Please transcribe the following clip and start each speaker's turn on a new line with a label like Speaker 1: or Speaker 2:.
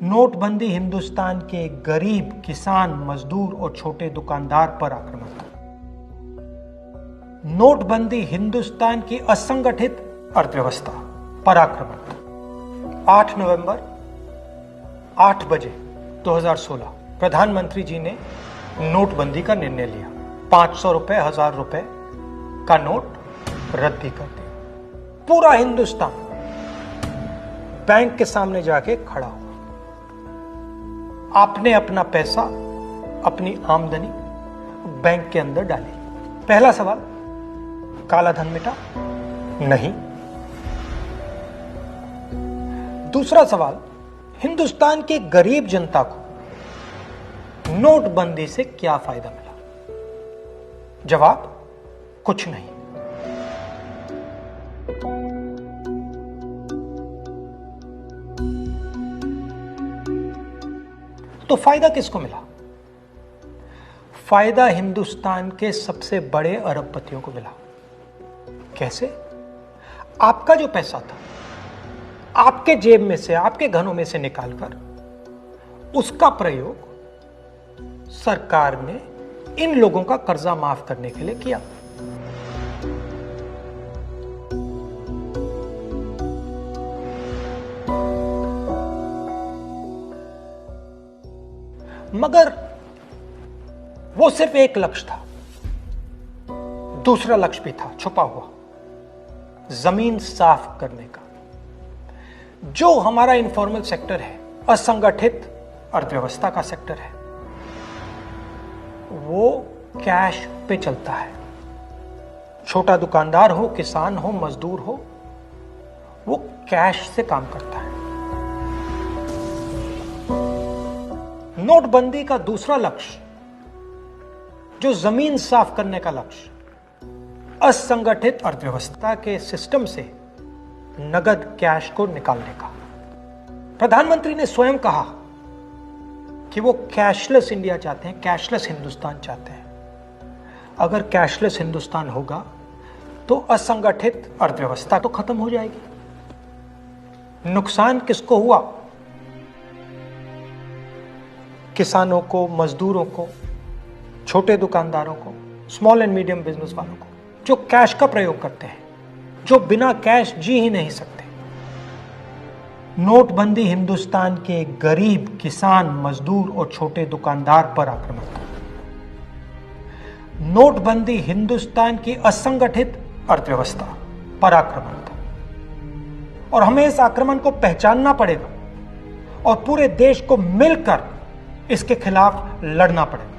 Speaker 1: नोटबंदी हिंदुस्तान के गरीब, किसान, मजदूर और छोटे दुकानदार पर आक्रमण था। नोटबंदी हिंदुस्तान की असंगठित अर्थव्यवस्था पर आक्रमण था। 8 नवंबर 8 बजे 2016 प्रधानमंत्री जी ने नोटबंदी का निर्णय लिया। 500 रुपए, 1000 रुपए का नोट रद्दी कर दिया। पूरा हिंदुस्तान बैंक के सामने जाके खड़ा हुआ। आपने अपना पैसा, अपनी आमदनी बैंक के अंदर डाली। पहला सवाल, काला धन मिटा? नहीं। दूसरा सवाल, हिंदुस्तान के गरीब जनता को नोटबंदी से क्या फायदा मिला? जवाब, कुछ नहीं। तो फायदा किसको मिला? फायदा हिंदुस्तान के सबसे बड़े अरबपतियों को मिला। कैसे? आपका जो पैसा था, आपके जेब में से, आपके घरों में से निकालकर उसका प्रयोग सरकार ने इन लोगों का कर्जा माफ करने के लिए किया। मगर वो सिर्फ एक लक्ष्य था। दूसरा लक्ष्य भी था छुपा हुआ, जमीन साफ करने का। जो हमारा इनफॉर्मल सेक्टर है, असंगठित अर्थव्यवस्था का सेक्टर है, वो कैश पे चलता है। छोटा दुकानदार हो, किसान हो, मजदूर हो, वो कैश से काम करता है। नोटबंदी का दूसरा लक्ष्य, जो जमीन साफ करने का लक्ष्य, असंगठित अर्थव्यवस्था के सिस्टम से नगद कैश को निकालने का। प्रधानमंत्री ने स्वयं कहा कि वो कैशलेस इंडिया चाहते हैं, कैशलेस हिंदुस्तान चाहते हैं। अगर कैशलेस हिंदुस्तान होगा तो असंगठित अर्थव्यवस्था तो खत्म हो जाएगी। नुकसान किसको हुआ? किसानों को, मजदूरों को, छोटे दुकानदारों को, स्मॉल एंड मीडियम बिजनेस वालों को, जो कैश का प्रयोग करते हैं, जो बिना कैश जी ही नहीं सकते। नोटबंदी हिंदुस्तान के गरीब, किसान, मजदूर और छोटे दुकानदार पर आक्रमण था। नोटबंदी हिंदुस्तान की असंगठित अर्थव्यवस्था पर आक्रमण था। और हमें इस आक्रमण को पहचानना पड़ेगा और पूरे देश को मिलकर इसके खिलाफ लड़ना पड़ेगा।